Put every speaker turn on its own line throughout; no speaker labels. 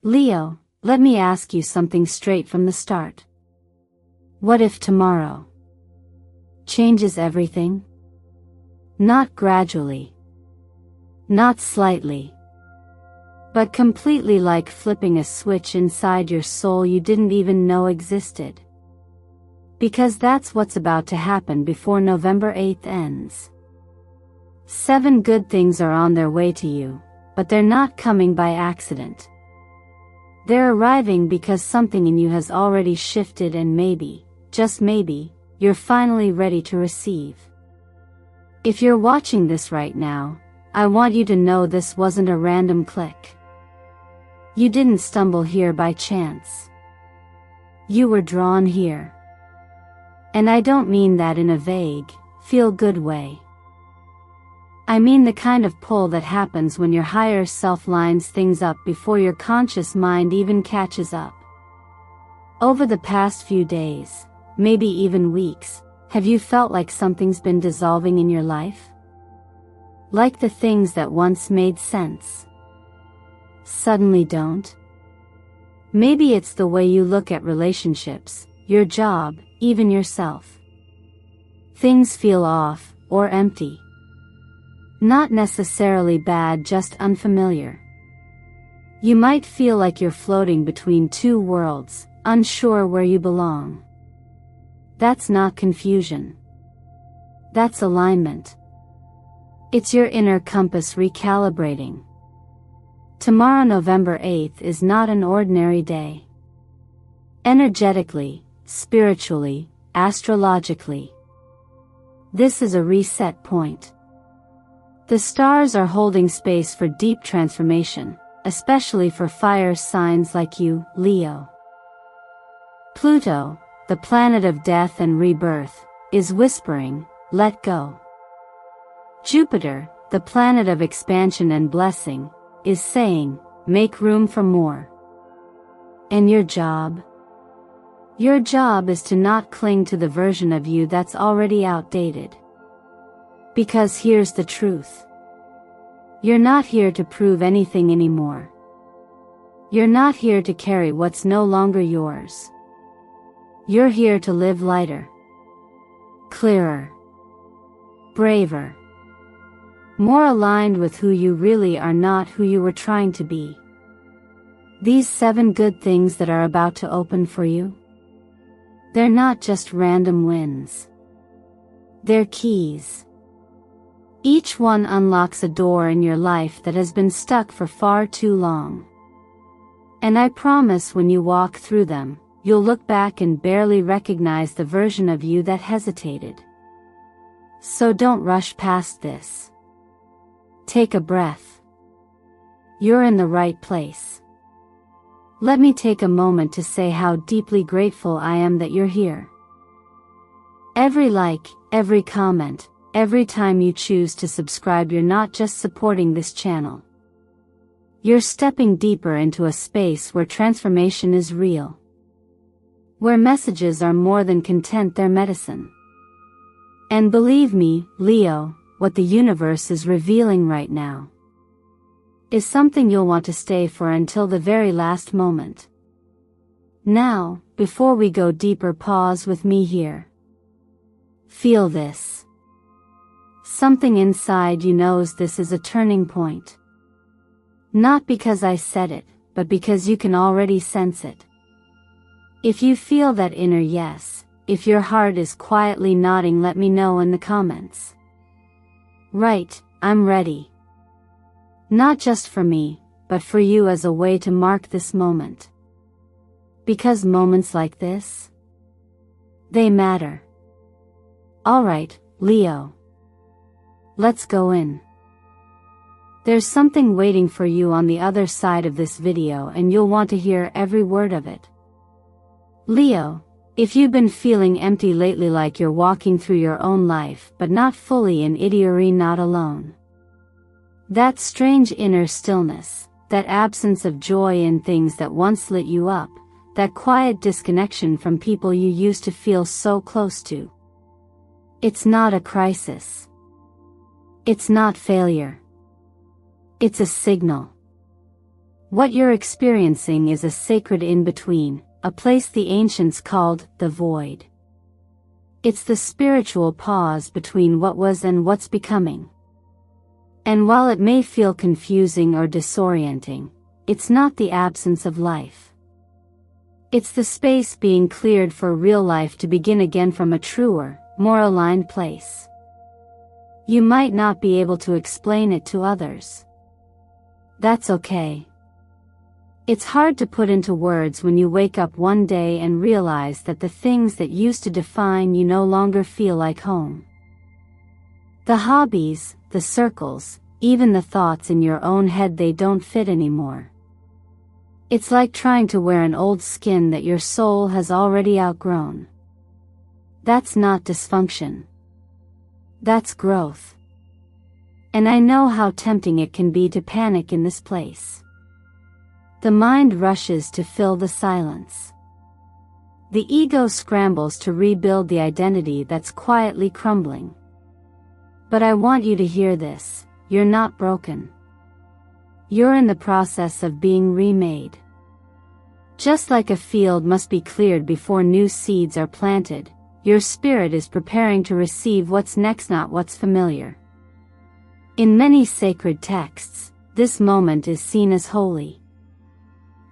Leo, let me ask you something straight from the start. What if tomorrow changes everything? Not gradually, not slightly, but completely, like flipping a switch inside your soul you didn't even know existed. Because that's what's about to happen before November 8th ends. 7 good things are on their way to you, but they're not coming by accident. They're arriving because something in you has already shifted, and maybe, just maybe, you're finally ready to receive. If you're watching this right now, I want you to know this wasn't a random click. You didn't stumble here by chance. You were drawn here. And I don't mean that in a vague, feel-good way. I mean the kind of pull that happens when your higher self lines things up before your conscious mind even catches up. Over the past few days, maybe even weeks, have you felt like something's been dissolving in your life? Like the things that once made sense suddenly don't? Maybe it's the way you look at relationships, your job, even yourself. Things feel off, or empty. Not necessarily bad, just unfamiliar. You might feel like you're floating between 2 worlds, unsure where you belong. That's not confusion. That's alignment. It's your inner compass recalibrating. Tomorrow, November 8th, is not an ordinary day. Energetically, spiritually, astrologically, this is a reset point. The stars are holding space for deep transformation, especially for fire signs like you, Leo. Pluto, the planet of death and rebirth, is whispering, let go. Jupiter, the planet of expansion and blessing, is saying, make room for more. And your job? Your job is to not cling to the version of you that's already outdated. Because here's the truth. You're not here to prove anything anymore. You're not here to carry what's no longer yours. You're here to live lighter, clearer, braver, more aligned with who you really are, not who you were trying to be. These 7 good things that are about to open for you, they're not just random wins. They're keys. Each one unlocks a door in your life that has been stuck for far too long. And I promise when you walk through them, you'll look back and barely recognize the version of you that hesitated. So don't rush past this. Take a breath. You're in the right place. Let me take a moment to say how deeply grateful I am that you're here. Every like, every comment, every time you choose to subscribe, you're not just supporting this channel. You're stepping deeper into a space where transformation is real. Where messages are more than content, they're medicine. And believe me, Leo, what the universe is revealing right now is something you'll want to stay for until the very last moment. Now, before we go deeper, pause with me here. Feel this. Something inside you knows this is a turning point. Not because I said it, but because you can already sense it. If you feel that inner yes, if your heart is quietly nodding, let me know in the comments. Right, I'm ready. Not just for me, but for you as a way to mark this moment. Because moments like this, they matter. Alright, Leo. Let's go in. There's something waiting for you on the other side of this video, and you'll want to hear every word of it. Leo, if you've been feeling empty lately, like you're walking through your own life but not fully in it, you're not alone. That strange inner stillness, that absence of joy in things that once lit you up, that quiet disconnection from people you used to feel so close to. It's not a crisis. It's not failure. It's a signal. What you're experiencing is a sacred in-between, a place the ancients called the void. It's the spiritual pause between what was and what's becoming. And while it may feel confusing or disorienting, it's not the absence of life. It's the space being cleared for real life to begin again from a truer, more aligned place. You might not be able to explain it to others. That's okay. It's hard to put into words when you wake up one day and realize that the things that used to define you no longer feel like home. The hobbies, the circles, even the thoughts in your own head, they don't fit anymore. It's like trying to wear an old skin that your soul has already outgrown. That's not dysfunction. That's growth. And I know how tempting it can be to panic in this place. The mind rushes to fill the silence. The ego scrambles to rebuild the identity that's quietly crumbling. But I want you to hear this: you're not broken. You're in the process of being remade. Just like a field must be cleared before new seeds are planted, your spirit is preparing to receive what's next, not what's familiar. In many sacred texts, this moment is seen as holy.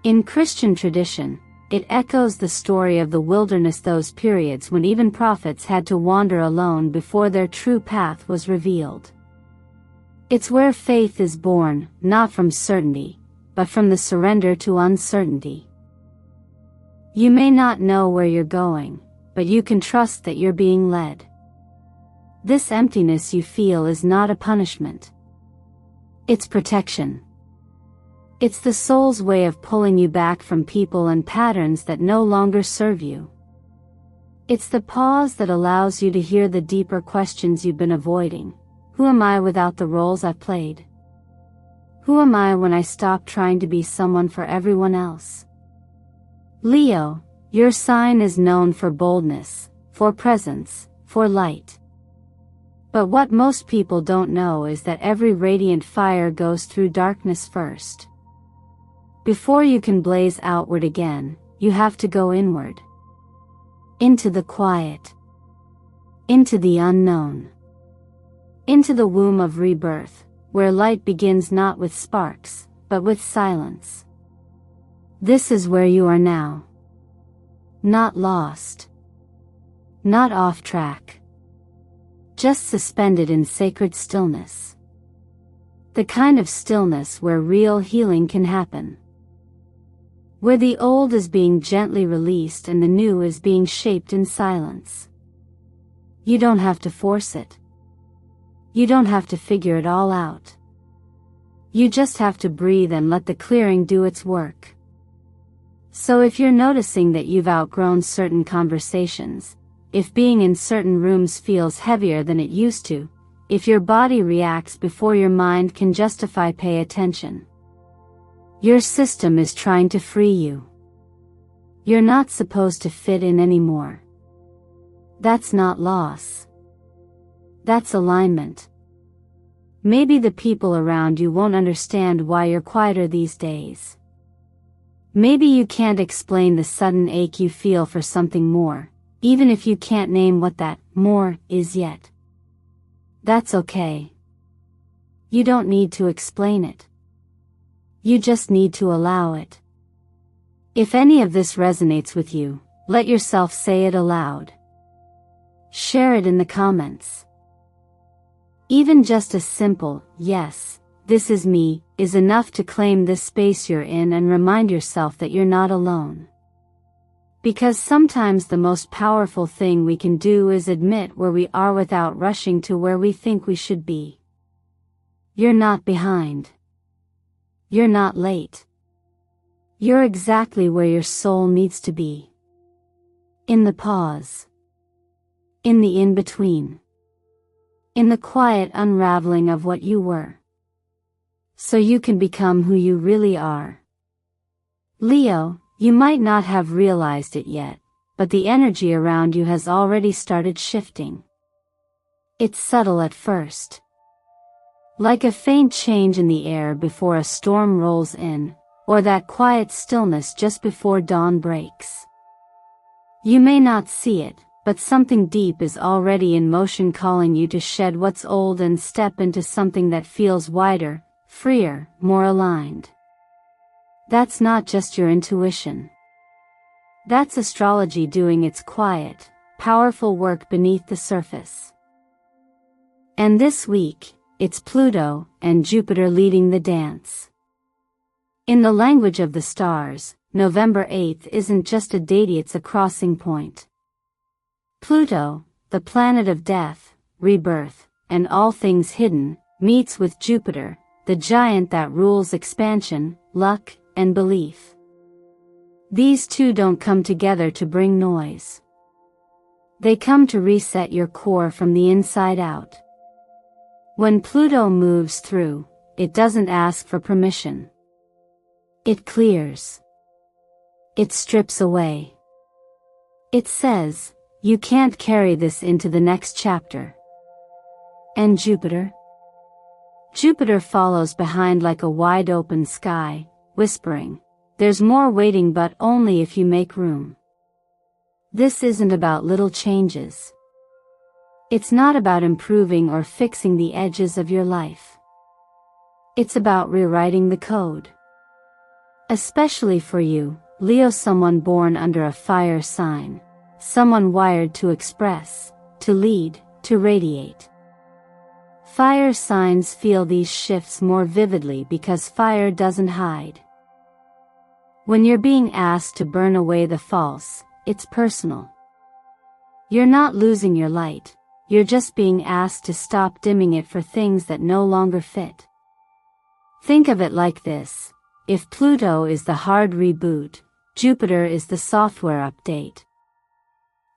In Christian tradition, it echoes the story of the wilderness, those periods when even prophets had to wander alone before their true path was revealed. It's where faith is born, not from certainty, but from the surrender to uncertainty. You may not know where you're going, but you can trust that you're being led. This emptiness you feel is not a punishment. It's protection. It's the soul's way of pulling you back from people and patterns that no longer serve you. It's the pause that allows you to hear the deeper questions you've been avoiding. Who am I without the roles I've played? Who am I when I stop trying to be someone for everyone else? Leo, your sign is known for boldness, for presence, for light. But what most people don't know is that every radiant fire goes through darkness first. Before you can blaze outward again, you have to go inward. Into the quiet. Into the unknown. Into the womb of rebirth, where light begins not with sparks, but with silence. This is where you are now. Not lost. Not off track. Just suspended in sacred stillness. The kind of stillness where real healing can happen. Where the old is being gently released and the new is being shaped in silence. You don't have to force it. You don't have to figure it all out. You just have to breathe and let the clearing do its work. So if you're noticing that you've outgrown certain conversations, if being in certain rooms feels heavier than it used to, if your body reacts before your mind can justify, pay attention. Your system is trying to free you. You're not supposed to fit in anymore. That's not loss. That's alignment. Maybe the people around you won't understand why you're quieter these days. Maybe you can't explain the sudden ache you feel for something more, even if you can't name what that more is yet. That's okay. You don't need to explain it. You just need to allow it. If any of this resonates with you, let yourself say it aloud. Share it in the comments. Even just a simple, yes, this is me, is enough to claim this space you're in and remind yourself that you're not alone. Because sometimes the most powerful thing we can do is admit where we are without rushing to where we think we should be. You're not behind. You're not late. You're exactly where your soul needs to be. In the pause. In the in-between. In the quiet unraveling of what you were. So you can become who you really are. Leo, you might not have realized it yet, but the energy around you has already started shifting. It's subtle at first. Like a faint change in the air before a storm rolls in, or that quiet stillness just before dawn breaks. You may not see it, but something deep is already in motion, calling you to shed what's old and step into something that feels wider, freer, more aligned. That's not just your intuition. That's astrology doing its quiet, powerful work beneath the surface. And this week, it's Pluto and Jupiter leading the dance. In the language of the stars, November 8th isn't just a date, it's a crossing point. Pluto, the planet of death, rebirth, and all things hidden, meets with Jupiter, the giant that rules expansion, luck, and belief. These two don't come together to bring noise. They come to reset your core from the inside out. When Pluto moves through, it doesn't ask for permission. It clears. It strips away. It says, you can't carry this into the next chapter. And Jupiter? Jupiter follows behind like a wide open sky, whispering, there's more waiting, but only if you make room. This isn't about little changes. It's not about improving or fixing the edges of your life. It's about rewriting the code. Especially for you, Leo, someone born under a fire sign, someone wired to express, to lead, to radiate. Fire signs feel these shifts more vividly because fire doesn't hide. When you're being asked to burn away the false, it's personal. You're not losing your light, you're just being asked to stop dimming it for things that no longer fit. Think of it like this. If Pluto is the hard reboot, Jupiter is the software update.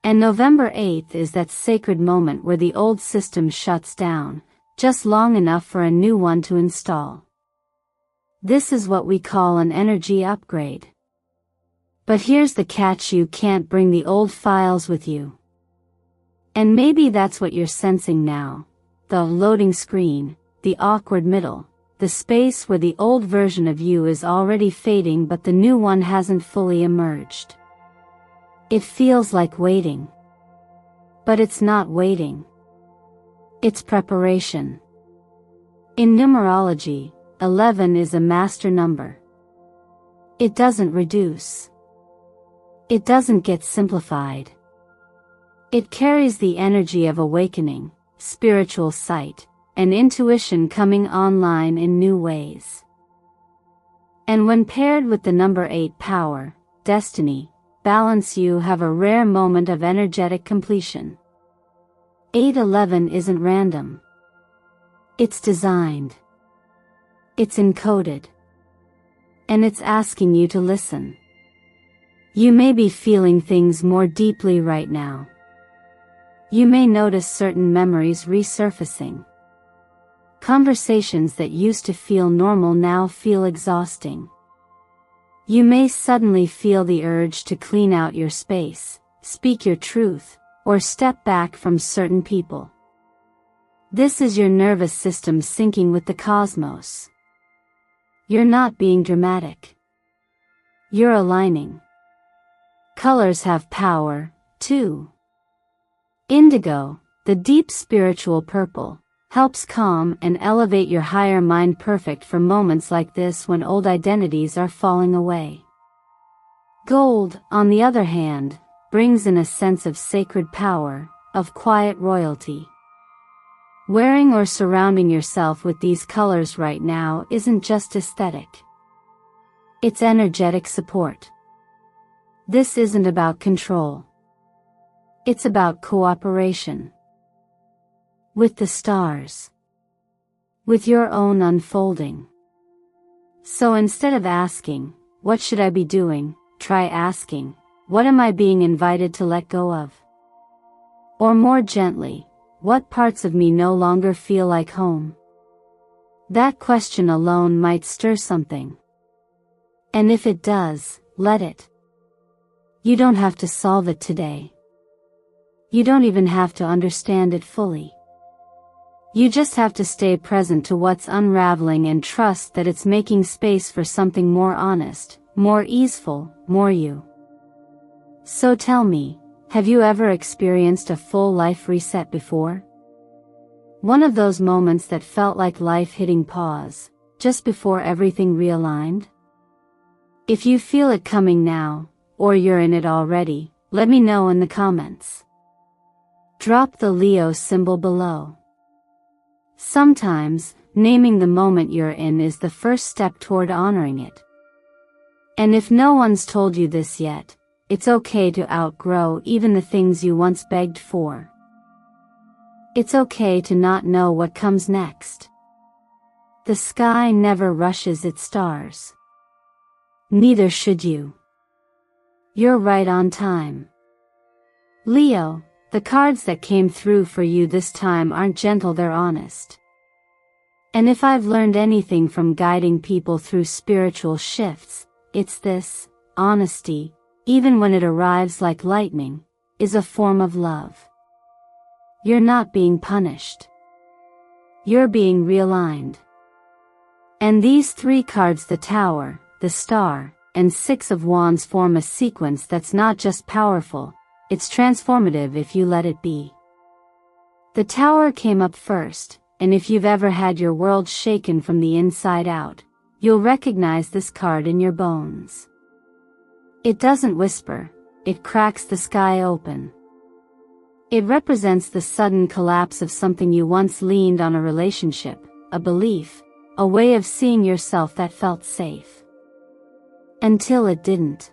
And November 8th is that sacred moment where the old system shuts down, just long enough for a new one to install. This is what we call an energy upgrade. But here's the catch: you can't bring the old files with you. And maybe that's what you're sensing now. The loading screen, the awkward middle, the space where the old version of you is already fading but the new one hasn't fully emerged. It feels like waiting. But it's not waiting. It's preparation. In numerology, 11 is a master number. It doesn't reduce. It doesn't get simplified. It carries the energy of awakening, spiritual sight, and intuition coming online in new ways. And when paired with the number 8 power, destiny, balance, you have a rare moment of energetic completion. 8-11 isn't random. It's designed. It's encoded. And it's asking you to listen. You may be feeling things more deeply right now. You may notice certain memories resurfacing. Conversations that used to feel normal now feel exhausting. You may suddenly feel the urge to clean out your space, speak your truth, or step back from certain people. This is your nervous system syncing with the cosmos. You're not being dramatic. You're aligning. Colors have power, too. Indigo, the deep spiritual purple, helps calm and elevate your higher mind, perfect for moments like this when old identities are falling away. Gold, on the other hand, brings in a sense of sacred power, of quiet royalty. Wearing or surrounding yourself with these colors right now isn't just aesthetic. It's energetic support. This isn't about control. It's about cooperation. With the stars. With your own unfolding. So instead of asking, what should I be doing, try asking, what am I being invited to let go of? Or more gently, what parts of me no longer feel like home? That question alone might stir something. And if it does, let it. You don't have to solve it today. You don't even have to understand it fully. You just have to stay present to what's unraveling and trust that it's making space for something more honest, more easeful, more you. So tell me, have you ever experienced a full life reset before? One of those moments that felt like life hitting pause, just before everything realigned? If you feel it coming now, or you're in it already, let me know in the comments. Drop the Leo symbol below. Sometimes, naming the moment you're in is the first step toward honoring it. And if no one's told you this yet, it's okay to outgrow even the things you once begged for. It's okay to not know what comes next. The sky never rushes its stars. Neither should you. You're right on time. Leo, the cards that came through for you this time aren't gentle, they're honest. And if I've learned anything from guiding people through spiritual shifts, it's this: honesty, even when it arrives like lightning, is a form of love. You're not being punished. You're being realigned. And these three cards, the Tower, the Star, and Six of Wands, form a sequence that's not just powerful, it's transformative if you let it be. The Tower came up first, and if you've ever had your world shaken from the inside out, you'll recognize this card in your bones. It doesn't whisper, it cracks the sky open. It represents the sudden collapse of something you once leaned on: a relationship, a belief, a way of seeing yourself that felt safe. Until it didn't.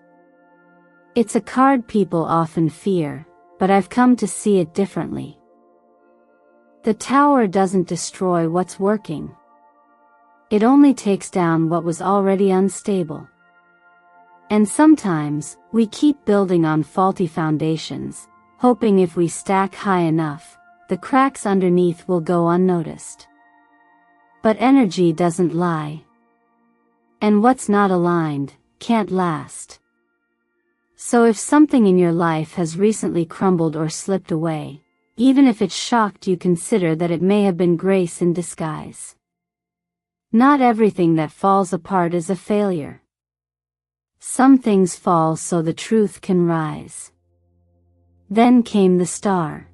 It's a card people often fear, but I've come to see it differently. The Tower doesn't destroy what's working. It only takes down what was already unstable. And sometimes, we keep building on faulty foundations, hoping if we stack high enough, the cracks underneath will go unnoticed. But energy doesn't lie. And what's not aligned can't last. So if something in your life has recently crumbled or slipped away, even if it's shocked you, consider that it may have been grace in disguise. Not everything that falls apart is a failure. Some things fall so the truth can rise. Then came the Star.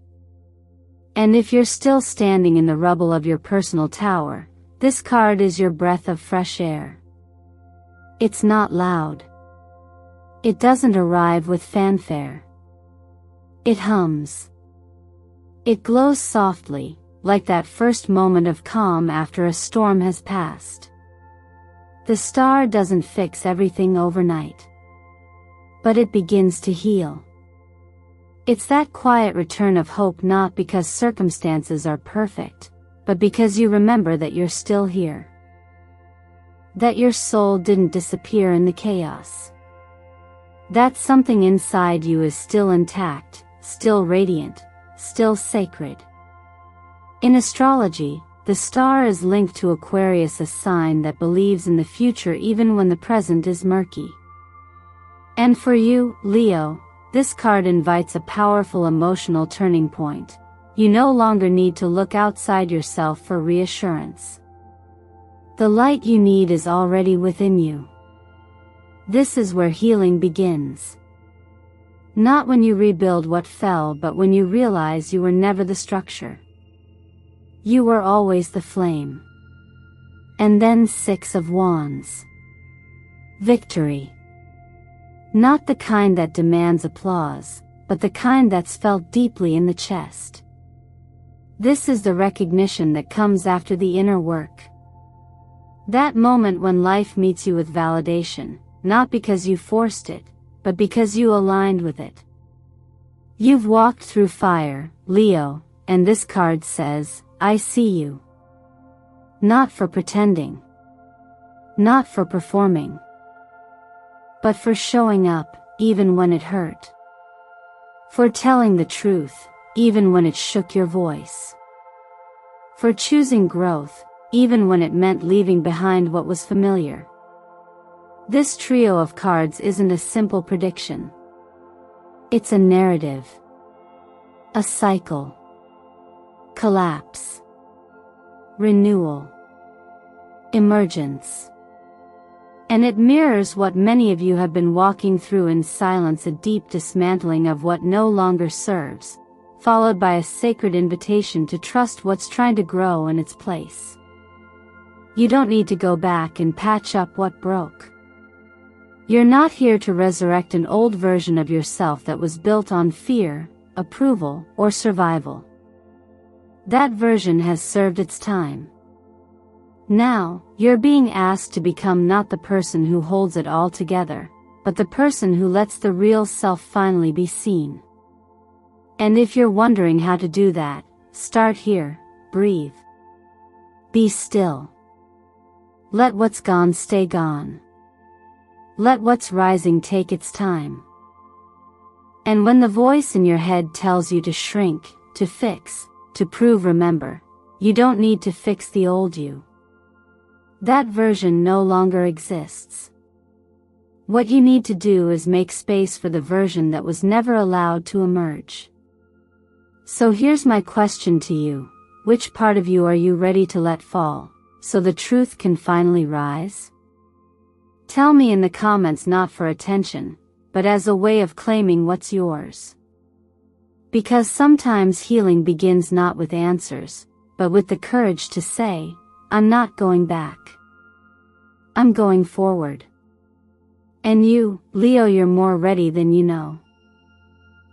And if you're still standing in the rubble of your personal tower, this card is your breath of fresh air. It's not loud. It doesn't arrive with fanfare. It hums. It glows softly, like that first moment of calm after a storm has passed. The Star doesn't fix everything overnight. But it begins to heal. It's that quiet return of hope, not because circumstances are perfect, but because you remember that you're still here. That your soul didn't disappear in the chaos. That something inside you is still intact, still radiant, still sacred. In astrology, the Star is linked to Aquarius, a sign that believes in the future even when the present is murky. And for you, Leo, this card invites a powerful emotional turning point. You no longer need to look outside yourself for reassurance. The light you need is already within you. This is where healing begins. Not when you rebuild what fell, but when you realize you were never the structure. You were always the flame. And then Six of Wands. Victory. Not the kind that demands applause, but the kind that's felt deeply in the chest. This is the recognition that comes after the inner work. That moment when life meets you with validation, not because you forced it, but because you aligned with it. You've walked through fire, Leo, and this card says, I see you. Not for pretending. Not for performing. But for showing up, even when it hurt. For telling the truth, even when it shook your voice. For choosing growth, even when it meant leaving behind what was familiar. This trio of cards isn't a simple prediction. It's a narrative. A cycle. Collapse. renewal, emergence. And it mirrors what many of you have been walking through in silence, a deep dismantling of what no longer serves, followed by a sacred invitation to trust what's trying to grow in its place. You don't need to go back and patch up what broke. You're not here to resurrect an old version of yourself that was built on fear, approval, or survival. That version has served its time. Now, you're being asked to become not the person who holds it all together, but the person who lets the real self finally be seen. And if you're wondering how to do that, start here, breathe. Be still. Let what's gone stay gone. Let what's rising take its time. And when the voice in your head tells you to shrink, to fix, to prove, remember, you don't need to fix the old you. That version no longer exists. What you need to do is make space for the version that was never allowed to emerge. So here's my question to you: which part of you are you ready to let fall, so the truth can finally rise? Tell me in the comments, not for attention, but as a way of claiming what's yours. Because sometimes healing begins not with answers, but with the courage to say, I'm not going back. I'm going forward. And you, Leo, you're more ready than you know.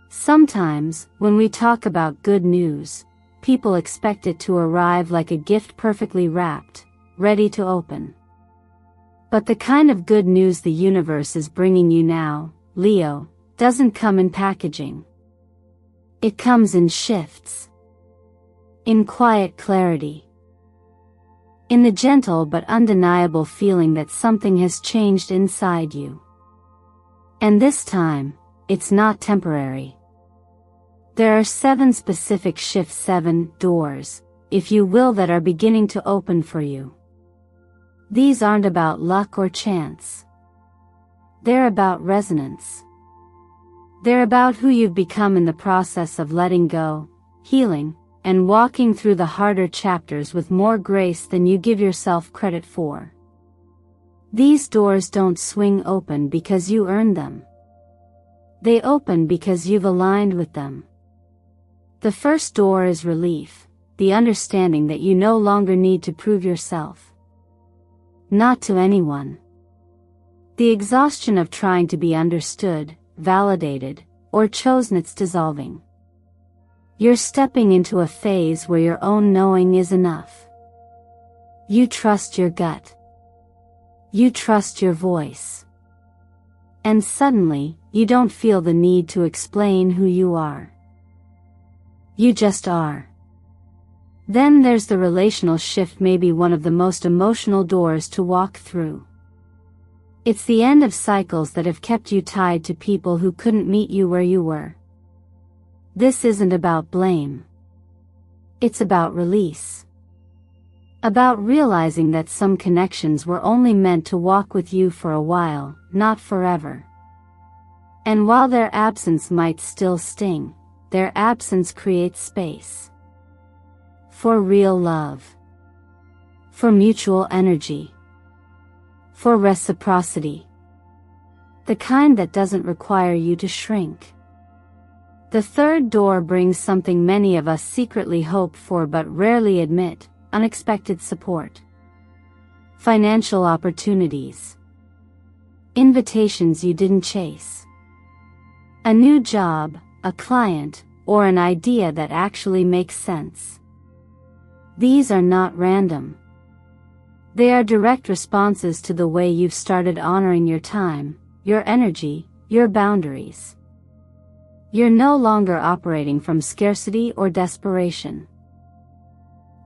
Sometimes, when we talk about good news, people expect it to arrive like a gift, perfectly wrapped, ready to open. But the kind of good news the universe is bringing you now, Leo, doesn't come in packaging. It comes in shifts. In quiet clarity. In the gentle but undeniable feeling that something has changed inside you. And this time, it's not temporary. There are 7 specific shifts, 7 doors, if you will, that are beginning to open for you. These aren't about luck or chance. They're about resonance. They're about who you've become in the process of letting go, healing, and walking through the harder chapters with more grace than you give yourself credit for. These doors don't swing open because you earned them. They open because you've aligned with them. The first door is relief, the understanding that you no longer need to prove yourself. Not to anyone. The exhaustion of trying to be understood, validated, or chosen, it's dissolving. You're stepping into a phase where your own knowing is enough. You trust your gut. You trust your voice. And suddenly, you don't feel the need to explain who you are. You just are. Then there's the relational shift, maybe one of the most emotional doors to walk through. It's the end of cycles that have kept you tied to people who couldn't meet you where you were. This isn't about blame. It's about release. About realizing that some connections were only meant to walk with you for a while, not forever. And while their absence might still sting, their absence creates space. For real love. For mutual energy. For reciprocity. The kind that doesn't require you to shrink. The third door brings something many of us secretly hope for but rarely admit: unexpected support. Financial opportunities. Invitations you didn't chase. A new job, a client, or an idea that actually makes sense. These are not random. They are direct responses to the way you've started honoring your time, your energy, your boundaries. You're no longer operating from scarcity or desperation.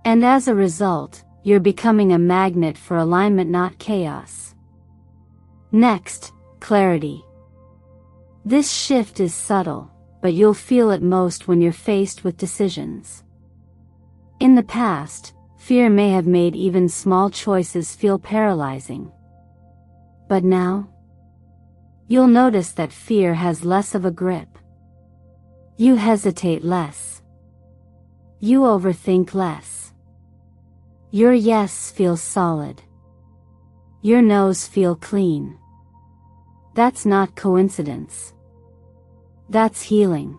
And as a result, you're becoming a magnet for alignment, not chaos. Next, clarity. This shift is subtle, but you'll feel it most when you're faced with decisions. In the past, fear may have made even small choices feel paralyzing. But now, you'll notice that fear has less of a grip. You hesitate less. You overthink less. Your yes feels solid. Your no's feel clean. That's not coincidence. That's healing.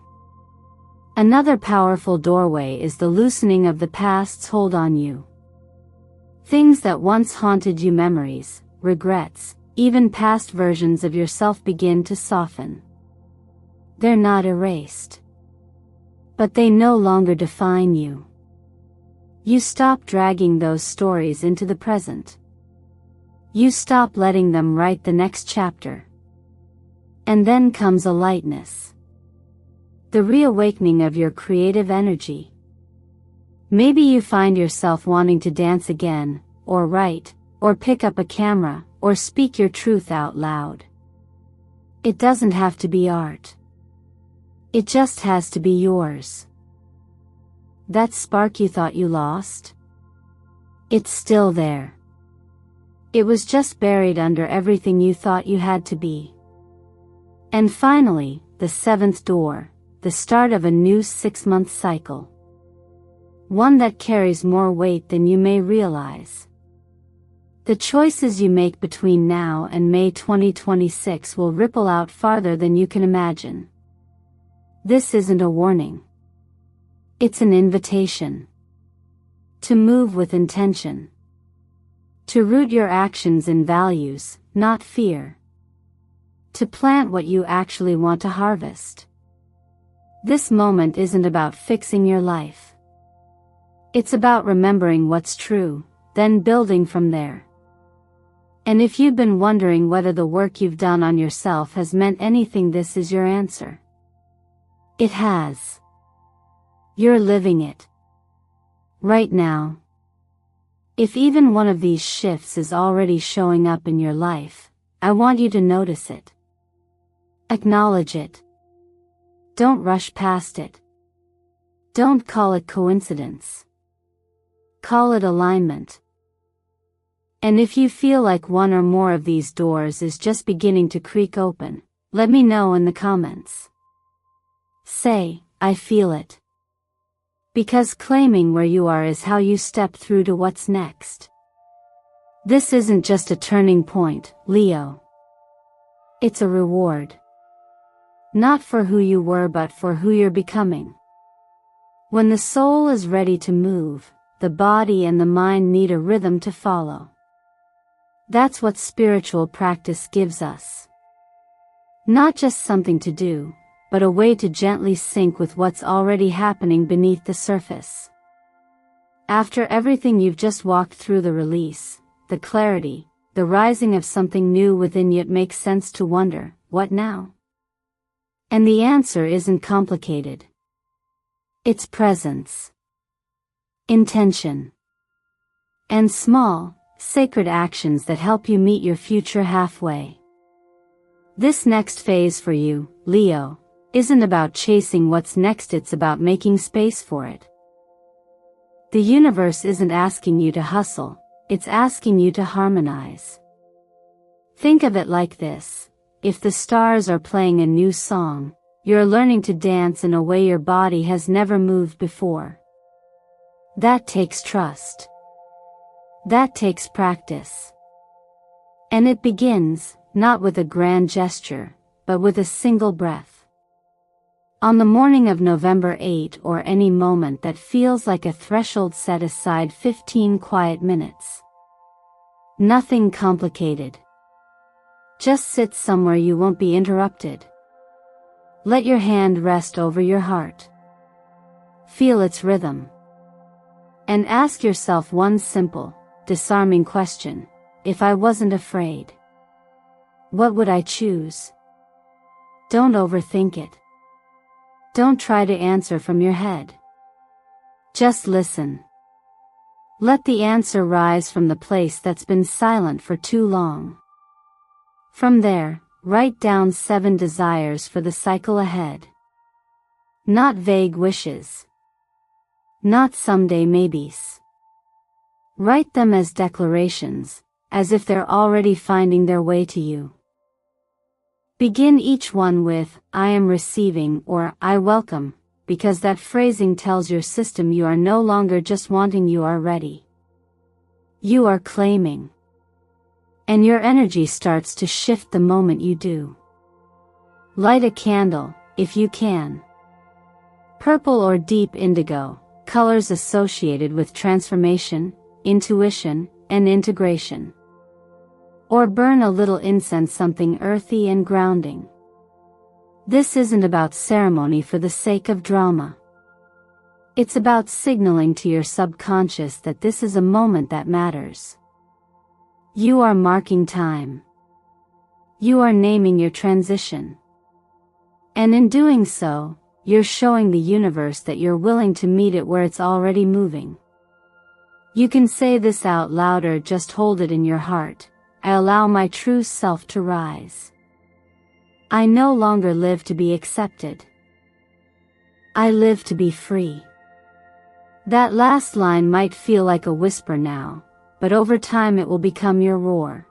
Another powerful doorway is the loosening of the past's hold on you. Things that once haunted you, memories, regrets, even past versions of yourself begin to soften. They're not erased. But they no longer define you. You stop dragging those stories into the present. You stop letting them write the next chapter. And then comes a lightness. The reawakening of your creative energy. Maybe you find yourself wanting to dance again, or write, or pick up a camera, or speak your truth out loud. It doesn't have to be art. It just has to be yours. That spark you thought you lost? It's still there. It was just buried under everything you thought you had to be. And finally, the seventh door, the start of a new 6-month cycle. One that carries more weight than you may realize. The choices you make between now and May 2026 will ripple out farther than you can imagine. This isn't a warning. It's an invitation. To move with intention. To root your actions in values, not fear. To plant what you actually want to harvest. This moment isn't about fixing your life. It's about remembering what's true, then building from there. And if you've been wondering whether the work you've done on yourself has meant anything, this is your answer. It has. You're living it. Right now. If even one of these shifts is already showing up in your life, I want you to notice it. Acknowledge it. Don't rush past it. Don't call it coincidence. Call it alignment. And if you feel like one or more of these doors is just beginning to creak open, let me know in the comments. Say, I feel it. Because claiming where you are is how you step through to what's next. This isn't just a turning point, Leo. It's a reward. Not for who you were, but for who you're becoming. When the soul is ready to move, the body and the mind need a rhythm to follow. That's what spiritual practice gives us. Not just something to do, but a way to gently sync with what's already happening beneath the surface. After everything you've just walked through, the release, the clarity, the rising of something new within you, it makes sense to wonder, what now? And the answer isn't complicated. It's presence, intention, and small, sacred actions that help you meet your future halfway. This next phase for you, Leo, isn't about chasing what's next, it's about making space for it. The universe isn't asking you to hustle, it's asking you to harmonize. Think of it like this: if the stars are playing a new song, you're learning to dance in a way your body has never moved before. That takes trust. That takes practice. And it begins, not with a grand gesture, but with a single breath. On the morning of November 8, or any moment that feels like a threshold, set aside 15 quiet minutes. Nothing complicated. Just sit somewhere you won't be interrupted. Let your hand rest over your heart. Feel its rhythm. And ask yourself one simple, disarming question: if I wasn't afraid, what would I choose? Don't overthink it. Don't try to answer from your head. Just listen. Let the answer rise from the place that's been silent for too long. From there, write down 7 desires for the cycle ahead. Not vague wishes. Not someday maybes. Write them as declarations, as if they're already finding their way to you. Begin each one with, I am receiving, or I welcome, because that phrasing tells your system you are no longer just wanting, you are ready. You are claiming. And your energy starts to shift the moment you do. Light a candle, if you can. Purple or deep indigo, colors associated with transformation, intuition, and integration. Or burn a little incense, something earthy and grounding. This isn't about ceremony for the sake of drama. It's about signaling to your subconscious that this is a moment that matters. You are marking time. You are naming your transition. And in doing so, you're showing the universe that you're willing to meet it where it's already moving. You can say this out loud or just hold it in your heart. I allow my true self to rise. I no longer live to be accepted. I live to be free. That last line might feel like a whisper now, but over time it will become your roar.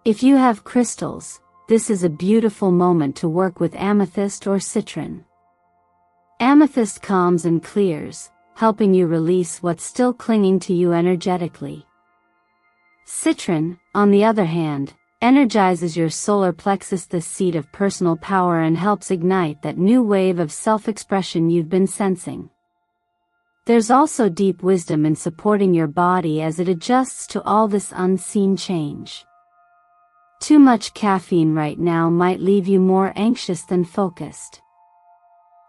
If you have crystals, this is a beautiful moment to work with amethyst or citron. Amethyst calms and clears, helping you release what's still clinging to you energetically. Citron, on the other hand, energizes your solar plexus, the seat of personal power, and helps ignite that new wave of self-expression you've been sensing. There's also deep wisdom in supporting your body as it adjusts to all this unseen change. Too much caffeine right now might leave you more anxious than focused.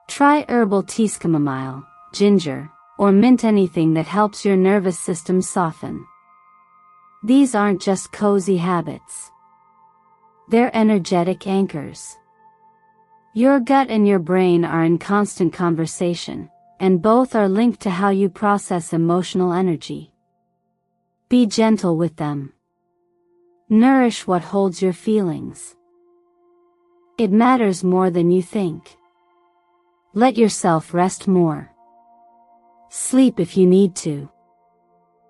Try herbal tea, chamomile, ginger, or mint, anything that helps your nervous system soften. These aren't just cozy habits. They're energetic anchors. Your gut and your brain are in constant conversation, and both are linked to how you process emotional energy. Be gentle with them. Nourish what holds your feelings. It matters more than you think. Let yourself rest more. Sleep if you need to.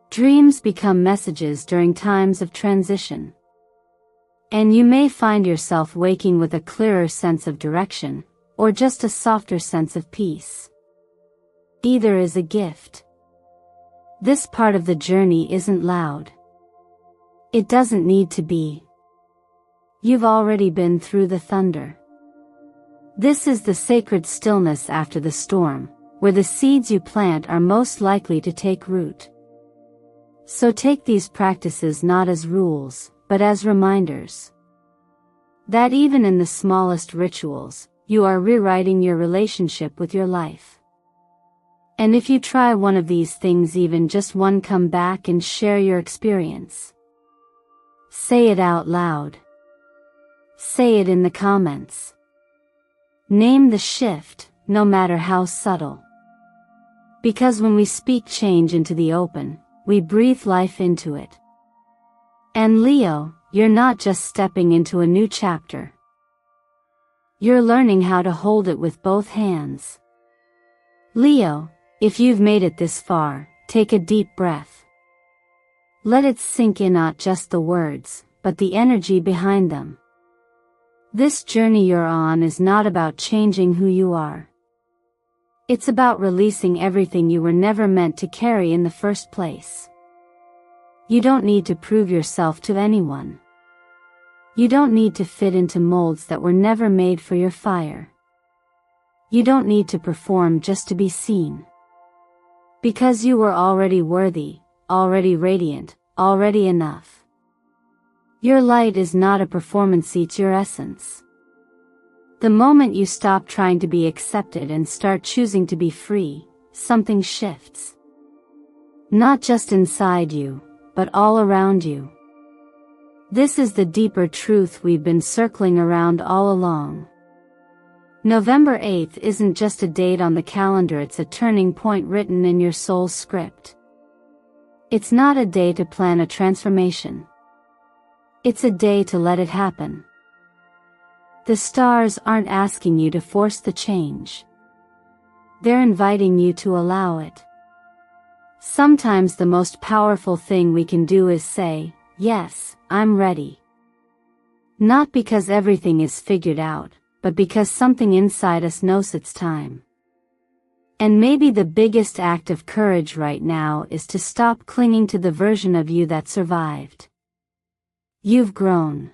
Dreams become messages during times of transition. And you may find yourself waking with a clearer sense of direction, or just a softer sense of peace. Either is a gift. This part of the journey isn't loud. It doesn't need to be. You've already been through the thunder. This is the sacred stillness after the storm, where the seeds you plant are most likely to take root. So take these practices not as rules, but as reminders. That even in the smallest rituals, you are rewriting your relationship with your life. And if you try one of these things, even just one, come back and share your experience. Say it out loud. Say it in the comments. Name the shift, no matter how subtle. Because when we speak change into the open, we breathe life into it. And Leo, you're not just stepping into a new chapter. You're learning how to hold it with both hands. Leo, if you've made it this far, take a deep breath. Let it sink in, not just the words, but the energy behind them. This journey you're on is not about changing who you are. It's about releasing everything you were never meant to carry in the first place. You don't need to prove yourself to anyone. You don't need to fit into molds that were never made for your fire. You don't need to perform just to be seen. Because you were already worthy, already radiant, already enough. Your light is not a performance, it's your essence. The moment you stop trying to be accepted and start choosing to be free, something shifts. Not just inside you, but all around you. This is the deeper truth we've been circling around all along. November 8th isn't just a date on the calendar, it's a turning point written in your soul's script. It's not a day to plan a transformation. It's a day to let it happen. The stars aren't asking you to force the change. They're inviting you to allow it. Sometimes the most powerful thing we can do is say, "Yes, I'm ready." Not because everything is figured out, but because something inside us knows it's time. And maybe the biggest act of courage right now is to stop clinging to the version of you that survived. You've grown.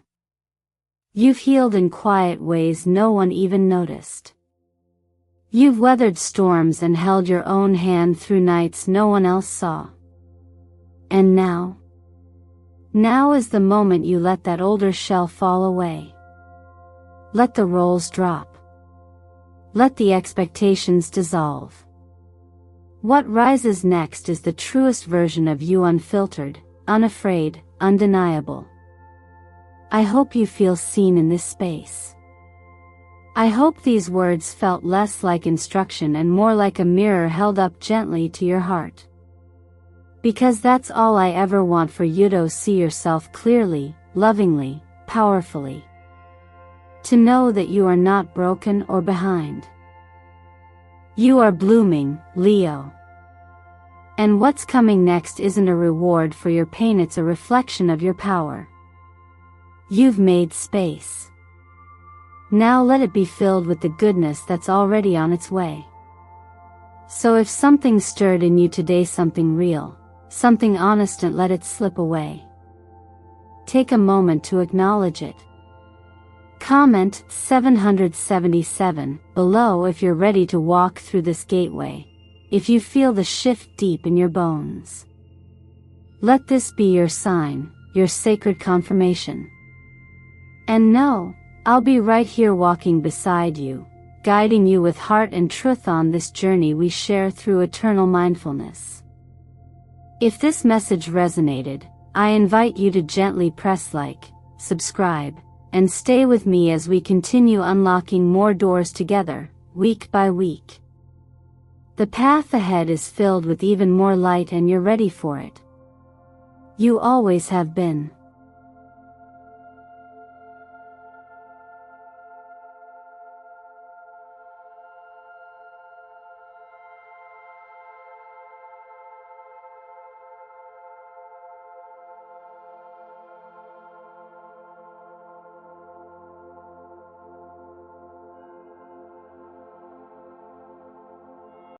You've healed in quiet ways no one even noticed. You've weathered storms and held your own hand through nights no one else saw. And now? Now is the moment you let that older shell fall away. Let the roles drop. Let the expectations dissolve. What rises next is the truest version of you, unfiltered, unafraid, undeniable. I hope you feel seen in this space. I hope these words felt less like instruction and more like a mirror held up gently to your heart. Because that's all I ever want for you, to see yourself clearly, lovingly, powerfully. To know that you are not broken or behind. You are blooming, Leo. And what's coming next isn't a reward for your pain, it's a reflection of your power. You've made space. Now let it be filled with the goodness that's already on its way. So if something stirred in you today, something real, something honest, and let it slip away. Take a moment to acknowledge it. Comment 777 below if you're ready to walk through this gateway, if you feel the shift deep in your bones. Let this be your sign, your sacred confirmation. And know, I'll be right here walking beside you, guiding you with heart and truth on this journey we share through eternal mindfulness. If this message resonated, I invite you to gently press like, subscribe, and stay with me as we continue unlocking more doors together, week by week. The path ahead is filled with even more light, and you're ready for it. You always have been.